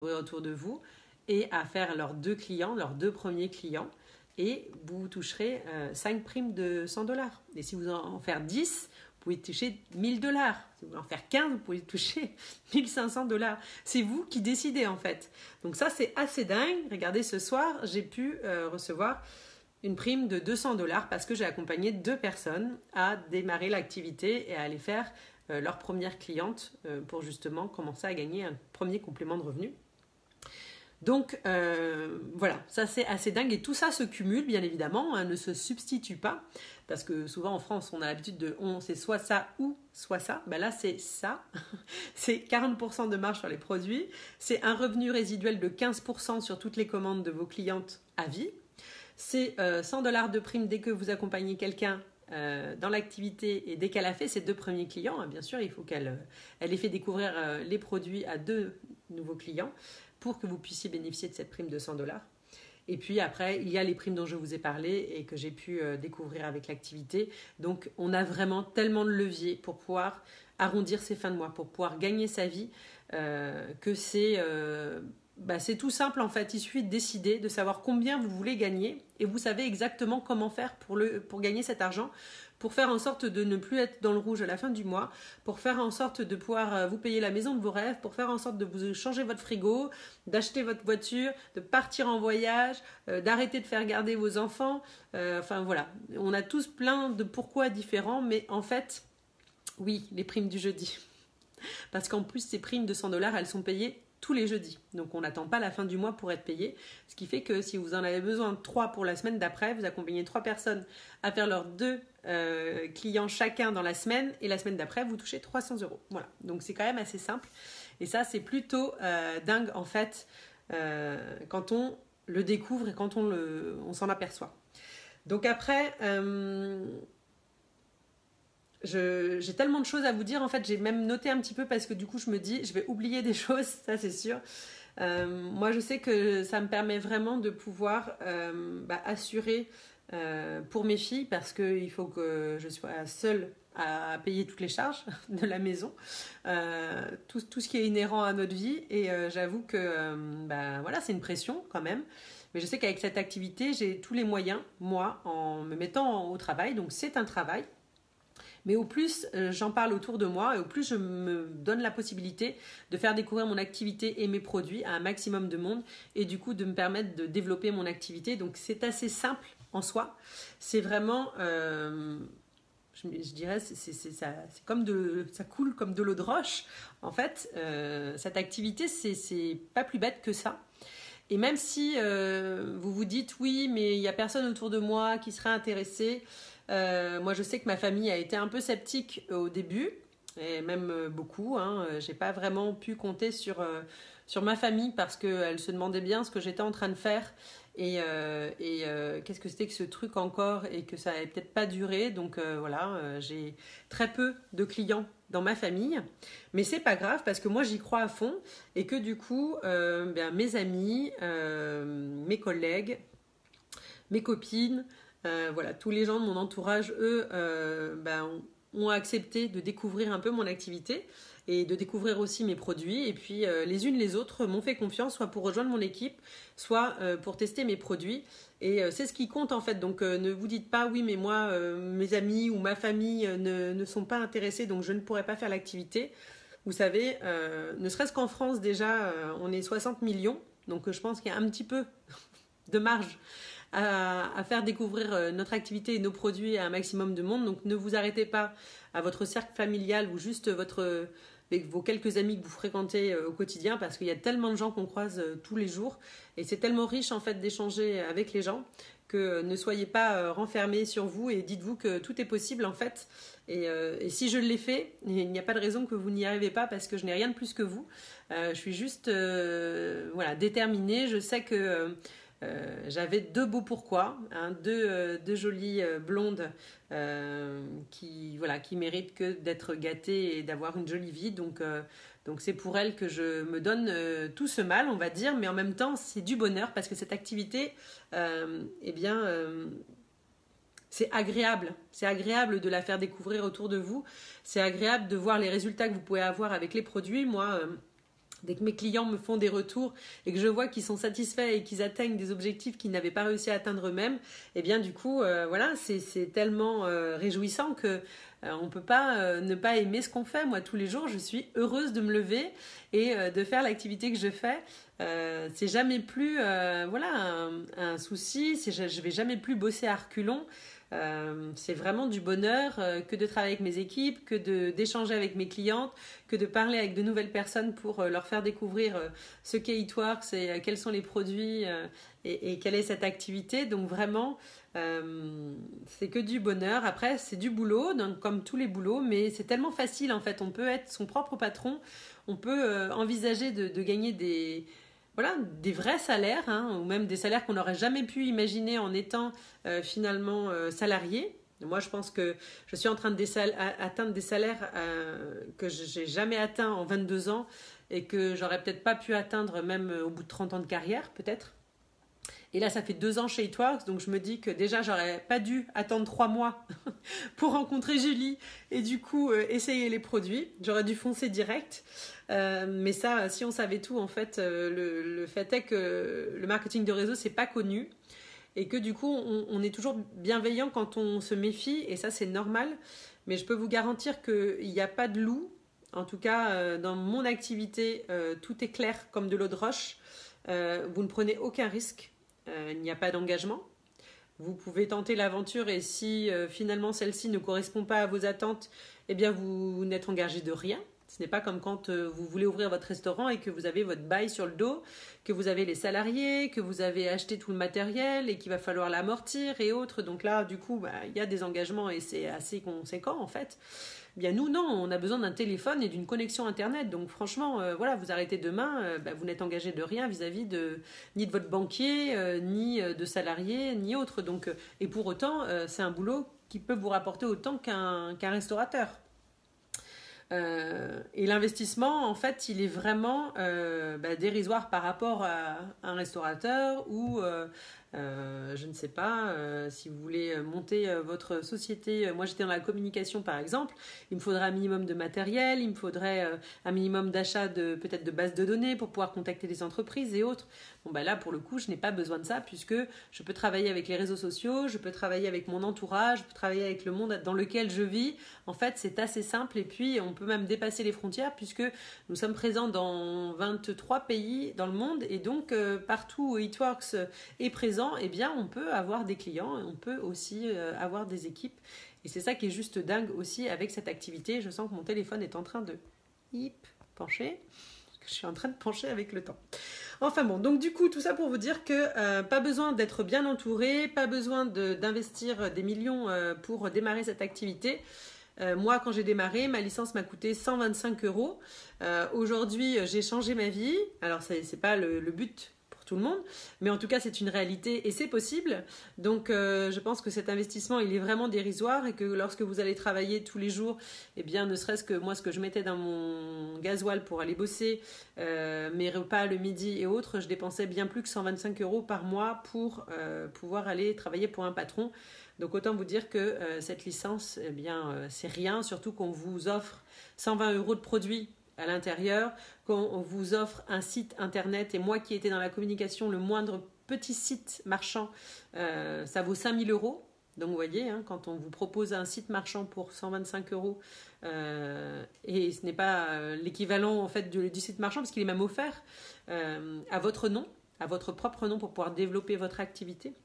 autour de vous et à faire leurs deux clients, leurs deux premiers clients. Et vous toucherez 5 primes de 100 $. Et si vous en faites 10, vous pouvez toucher 1000 $. Si vous en faites 15, vous pouvez toucher 1500 $. C'est vous qui décidez en fait. Donc ça, c'est assez dingue. Regardez, ce soir, j'ai pu recevoir une prime de 200 $ parce que j'ai accompagné 2 personnes à démarrer l'activité et à aller faire leur première cliente pour justement commencer à gagner un premier complément de revenu. Donc voilà, ça c'est assez dingue et tout ça se cumule bien évidemment, ne se substitue pas parce que souvent en France on a l'habitude de c'est soit ça ou soit ça. Ben là c'est ça, c'est 40% de marge sur les produits, c'est un revenu résiduel de 15% sur toutes les commandes de vos clientes à vie, c'est 100 $ de prime dès que vous accompagnez quelqu'un dans l'activité et dès qu'elle a fait ses 2 premiers clients, bien sûr il faut qu'elle ait fait découvrir les produits à 2 nouveaux clients pour que vous puissiez bénéficier de cette prime de 100 $. Et puis après, il y a les primes dont je vous ai parlé et que j'ai pu découvrir avec l'activité. Donc, on a vraiment tellement de leviers pour pouvoir arrondir ses fins de mois, pour pouvoir gagner sa vie, que c'est tout simple en fait. Il suffit de décider, de savoir combien vous voulez gagner et vous savez exactement comment faire pour gagner cet argent, pour faire en sorte de ne plus être dans le rouge à la fin du mois, pour faire en sorte de pouvoir vous payer la maison de vos rêves, pour faire en sorte de vous changer votre frigo, d'acheter votre voiture, de partir en voyage, d'arrêter de faire garder vos enfants. Enfin voilà, on a tous plein de pourquoi différents, mais en fait, oui, les primes du jeudi. Parce qu'en plus, ces primes de 100 $, elles sont payées tous les jeudis. Donc on n'attend pas la fin du mois pour être payé. Ce qui fait que si vous en avez besoin de 3 pour la semaine d'après, vous accompagnez 3 personnes à faire leurs 2 clients chacun dans la semaine et la semaine d'après, vous touchez 300 €. Voilà. Donc c'est quand même assez simple. Et ça, c'est plutôt dingue en fait quand on le découvre et quand on s'en aperçoit. Donc après... j'ai tellement de choses à vous dire, en fait j'ai même noté un petit peu parce que du coup je me dis je vais oublier des choses, ça c'est sûr. Moi je sais que ça me permet vraiment de pouvoir assurer pour mes filles parce qu'il faut que je sois seule à payer toutes les charges de la maison, tout ce qui est inhérent à notre vie et j'avoue que voilà, c'est une pression quand même. Mais je sais qu'avec cette activité j'ai tous les moyens, moi, en me mettant au travail, donc c'est un travail. Mais au plus j'en parle autour de moi et au plus je me donne la possibilité de faire découvrir mon activité et mes produits à un maximum de monde et du coup de me permettre de développer mon activité. Donc c'est assez simple en soi. C'est vraiment, je dirais, c'est comme ça coule comme de l'eau de roche. En fait, cette activité, c'est pas plus bête que ça. Et même si vous vous dites oui, mais il n'y a personne autour de moi qui serait intéressé. Moi, je sais que ma famille a été un peu sceptique au début, et même beaucoup. J'ai pas vraiment pu compter sur ma famille parce qu'elle se demandait bien ce que j'étais en train de faire et qu'est-ce que c'était que ce truc encore et que ça n'allait peut-être pas durer. Donc voilà, j'ai très peu de clients dans ma famille, mais c'est pas grave parce que moi j'y crois à fond et que du coup, mes amis, mes collègues, mes copines, voilà, tous les gens de mon entourage, eux, ont accepté de découvrir un peu mon activité et de découvrir aussi mes produits. Et puis, les unes les autres m'ont fait confiance, soit pour rejoindre mon équipe, soit pour tester mes produits. Et c'est ce qui compte en fait. Donc, ne vous dites pas, oui, mais moi, mes amis ou ma famille ne sont pas intéressés, donc je ne pourrais pas faire l'activité. Vous savez, ne serait-ce qu'en France, déjà, on est 60 millions. Donc, je pense qu'il y a un petit peu de marge à faire découvrir notre activité et nos produits à un maximum de monde. Donc ne vous arrêtez pas à votre cercle familial ou juste vos quelques amis que vous fréquentez au quotidien parce qu'il y a tellement de gens qu'on croise tous les jours et c'est tellement riche en fait d'échanger avec les gens que ne soyez pas renfermés sur vous et dites-vous que tout est possible en fait. Et si je l'ai fait, il n'y a pas de raison que vous n'y arrivez pas parce que je n'ai rien de plus que vous. Je suis juste déterminée. Je sais que j'avais 2 beaux pourquoi, deux jolies blondes qui méritent que d'être gâtées et d'avoir une jolie vie. Donc c'est pour elles que je me donne tout ce mal, on va dire, mais en même temps c'est du bonheur parce que cette activité, c'est agréable. C'est agréable de la faire découvrir autour de vous. C'est agréable de voir les résultats que vous pouvez avoir avec les produits. Moi, Dès que mes clients me font des retours et que je vois qu'ils sont satisfaits et qu'ils atteignent des objectifs qu'ils n'avaient pas réussi à atteindre eux-mêmes, et bien du coup, voilà, c'est tellement réjouissant que on ne peut pas ne pas aimer ce qu'on fait. Moi, tous les jours, je suis heureuse de me lever et de faire l'activité que je fais. C'est jamais plus voilà, un souci, je vais jamais plus bosser à reculons. C'est vraiment du bonheur que de travailler avec mes équipes, que d'échanger avec mes clientes, que de parler avec de nouvelles personnes pour leur faire découvrir ce qu'est Eatworks et quels sont les produits et quelle est cette activité. Donc vraiment, c'est que du bonheur. Après, c'est du boulot, donc, comme tous les boulots, mais c'est tellement facile en fait. On peut être son propre patron, on peut envisager de gagner voilà, des vrais salaires, hein, ou même des salaires qu'on n'aurait jamais pu imaginer en étant finalement salarié. Moi, je pense que je suis en train d'atteindre des salaires que je n'ai jamais atteints en 22 ans et que j'aurais peut-être pas pu atteindre même au bout de 30 ans de carrière, peut-être. Et là, ça fait 2 ans chez Eatworks, donc je me dis que déjà, j'aurais pas dû attendre 3 mois pour rencontrer Julie et du coup essayer les produits. J'aurais dû foncer direct. Mais ça, si on savait tout, en fait, le fait est que le marketing de réseau, c'est pas connu. Et que du coup, on est toujours bienveillant quand on se méfie, et ça, c'est normal. Mais je peux vous garantir qu'il n'y a pas de loup. En tout cas, dans mon activité, tout est clair comme de l'eau de roche. Vous ne prenez aucun risque. Il n'y a pas d'engagement. Vous pouvez tenter l'aventure et si finalement celle-ci ne correspond pas à vos attentes, eh bien vous n'êtes engagé de rien. Ce n'est pas comme quand vous voulez ouvrir votre restaurant et que vous avez votre bail sur le dos, que vous avez les salariés, que vous avez acheté tout le matériel et qu'il va falloir l'amortir et autres. Donc là, du coup, il y a des engagements et c'est assez conséquent en fait. Bien nous, non, on a besoin d'un téléphone et d'une connexion Internet. Donc franchement, voilà, vous arrêtez demain, vous n'êtes engagé de rien vis-à-vis ni de votre banquier, ni de salariés, ni autre. Donc, et pour autant, c'est un boulot qui peut vous rapporter autant qu'un restaurateur. Et l'investissement, en fait, il est vraiment dérisoire par rapport à un restaurateur ou je ne sais pas, si vous voulez monter votre société. Moi, j'étais dans la communication, par exemple. Il me faudrait un minimum de matériel, il me faudrait un minimum d'achat peut-être de bases de données pour pouvoir contacter les entreprises et autres. Bon, là, pour le coup, je n'ai pas besoin de ça puisque je peux travailler avec les réseaux sociaux, je peux travailler avec mon entourage, je peux travailler avec le monde dans lequel je vis. En fait, c'est assez simple et puis on peut même dépasser les frontières puisque nous sommes présents dans 23 pays dans le monde et donc partout où Eatworks est présent, eh bien, on peut avoir des clients et on peut aussi avoir des équipes. Et c'est ça qui est juste dingue aussi avec cette activité. Je sens que mon téléphone est en train de pencher. Je suis en train de pencher avec le temps. Enfin bon, donc du coup, tout ça pour vous dire que pas besoin d'être bien entouré, pas besoin d'investir des millions pour démarrer cette activité. Moi, quand j'ai démarré, ma licence m'a coûté 125 euros. Aujourd'hui, j'ai changé ma vie. Alors, c'est pas le but tout le monde, mais en tout cas c'est une réalité et c'est possible. Donc je pense que cet investissement il est vraiment dérisoire et que lorsque vous allez travailler tous les jours, eh bien ne serait-ce que moi ce que je mettais dans mon gasoil pour aller bosser, mes repas le midi et autres, je dépensais bien plus que 125 euros par mois pour pouvoir aller travailler pour un patron. Donc autant vous dire que cette licence, eh bien c'est rien, surtout qu'on vous offre 120 euros de produits à l'intérieur, quand on vous offre un site internet, et moi qui étais dans la communication, le moindre petit site marchand, ça vaut 5000 euros. Donc vous voyez, hein, quand on vous propose un site marchand pour 125 euros, et ce n'est pas l'équivalent en fait du site marchand, parce qu'il est même offert à votre nom, à votre propre nom pour pouvoir développer votre activité.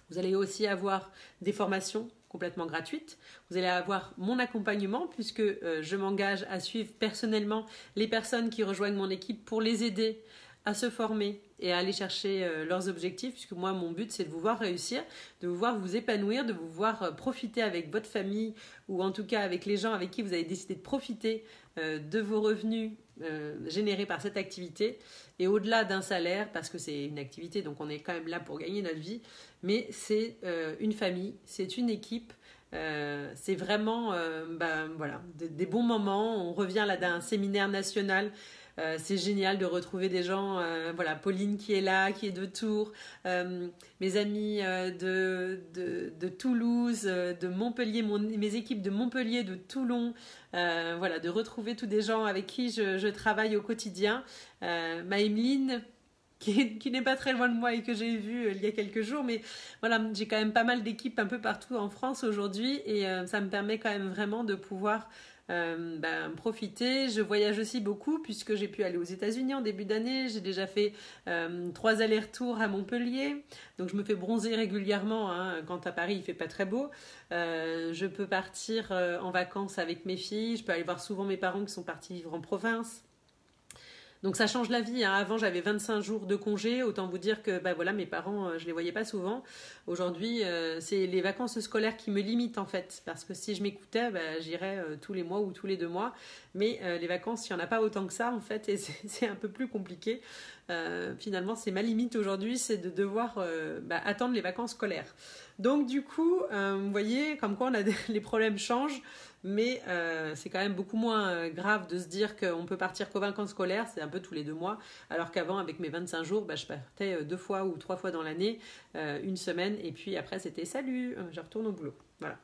Vous allez aussi avoir des formations complètement gratuites. Vous allez avoir mon accompagnement puisque je m'engage à suivre personnellement les personnes qui rejoignent mon équipe pour les aider à se former et à aller chercher leurs objectifs, puisque moi mon but c'est de vous voir réussir, de vous voir vous épanouir, de vous voir profiter avec votre famille ou en tout cas avec les gens avec qui vous avez décidé de profiter de vos revenus générés par cette activité, et au-delà d'un salaire, parce que c'est une activité donc on est quand même là pour gagner notre vie, mais c'est une famille, c'est une équipe. C'est vraiment voilà, des bons moments. On revient là d'un séminaire national C'est génial de retrouver des gens, voilà, Pauline qui est là, qui est de Tours, mes amis de Toulouse, de Montpellier, mes équipes de Montpellier, de Toulon, voilà, de retrouver tous des gens avec qui je travaille au quotidien. Ma Emeline, qui n'est pas très loin de moi et que j'ai vu il y a quelques jours, mais voilà, j'ai quand même pas mal d'équipes un peu partout en France aujourd'hui et ça me permet quand même vraiment de pouvoir profiter. Je voyage aussi beaucoup puisque j'ai pu aller aux États-Unis en début d'année. J'ai déjà fait 3 allers-retours à Montpellier, donc je me fais bronzer régulièrement hein, quand à Paris il fait pas très beau. Je peux partir en vacances avec mes filles, je peux aller voir souvent mes parents qui sont partis vivre en province. Donc ça change la vie. Hein. Avant, j'avais 25 jours de congé. Autant vous dire que voilà, mes parents, je les voyais pas souvent. Aujourd'hui, c'est les vacances scolaires qui me limitent en fait. Parce que si je m'écoutais, j'irais tous les mois ou tous les 2 mois. Mais les vacances, il n'y en a pas autant que ça en fait. Et c'est un peu plus compliqué. Finalement, c'est ma limite aujourd'hui, c'est de devoir attendre les vacances scolaires. Donc du coup, vous voyez, comme quoi les problèmes changent. Mais c'est quand même beaucoup moins grave de se dire qu'on peut partir qu'aux vacances scolaires, c'est un peu tous les 2 mois, alors qu'avant, avec mes 25 jours, je partais 2 fois ou 3 fois dans l'année, 1 semaine, et puis après, c'était salut, je retourne au boulot. Voilà.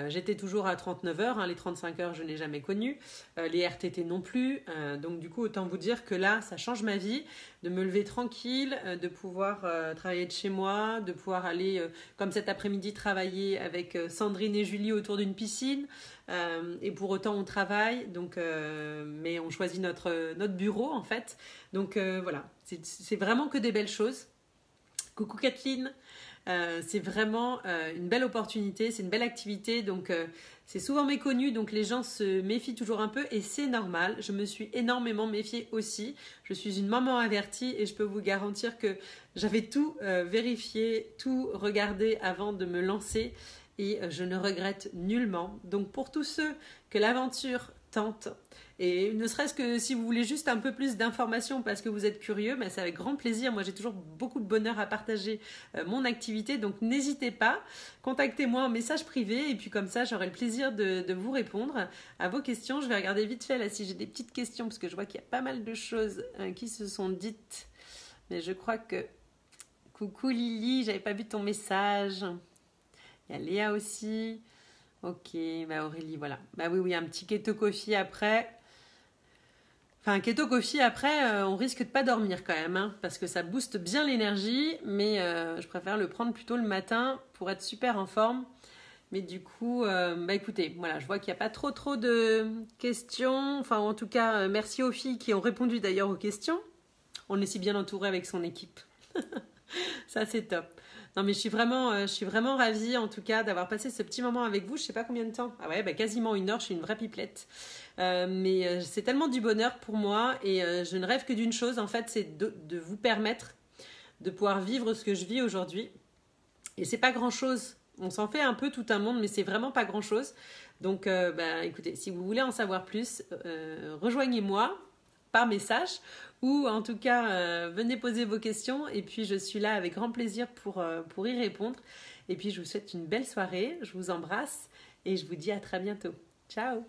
J'étais toujours à 39 heures, hein, les 35 heures je n'ai jamais connu, les RTT non plus, donc du coup autant vous dire que là ça change ma vie, de me lever tranquille, de pouvoir travailler de chez moi, de pouvoir aller comme cet après-midi travailler avec Sandrine et Julie autour d'une piscine, et pour autant on travaille, donc, mais on choisit notre bureau en fait, donc voilà, c'est vraiment que des belles choses. Coucou Kathleen. C'est vraiment une belle opportunité, c'est une belle activité, donc c'est souvent méconnu, donc les gens se méfient toujours un peu et c'est normal. Je me suis énormément méfiée aussi. Je suis une maman avertie et je peux vous garantir que j'avais tout vérifié, tout regardé avant de me lancer et je ne regrette nullement. Donc pour tous ceux que l'aventure tente, et ne serait-ce que si vous voulez juste un peu plus d'informations parce que vous êtes curieux, c'est avec grand plaisir. Moi, j'ai toujours beaucoup de bonheur à partager mon activité, donc n'hésitez pas. Contactez-moi en message privé et puis comme ça, j'aurai le plaisir de vous répondre à vos questions. Je vais regarder vite fait là si j'ai des petites questions parce que je vois qu'il y a pas mal de choses qui se sont dites. Mais je crois que... Coucou Lily, j'avais pas vu ton message. Il y a Léa aussi. Ok, Aurélie, voilà. Oui, un petit keto coffee après... Enfin, keto coffee, après, on risque de pas dormir quand même, hein, parce que ça booste bien l'énergie, mais je préfère le prendre plutôt le matin pour être super en forme. Mais du coup, écoutez, voilà, je vois qu'il n'y a pas trop de questions. Enfin, en tout cas, merci aux filles qui ont répondu d'ailleurs aux questions. On est si bien entouré avec son équipe. Ça, c'est top. Non, mais je suis vraiment ravie, en tout cas, d'avoir passé ce petit moment avec vous. Je sais pas combien de temps. Ah ouais, quasiment 1 heure. Je suis une vraie pipelette. Mais c'est tellement du bonheur pour moi. Et je ne rêve que d'une chose, en fait, c'est de vous permettre de pouvoir vivre ce que je vis aujourd'hui. Et c'est pas grand-chose. On s'en fait un peu tout un monde, mais c'est vraiment pas grand-chose. Donc, écoutez, si vous voulez en savoir plus, rejoignez-moi par message ou en tout cas venez poser vos questions et puis je suis là avec grand plaisir pour y répondre et puis je vous souhaite une belle soirée, je vous embrasse et je vous dis à très bientôt. Ciao.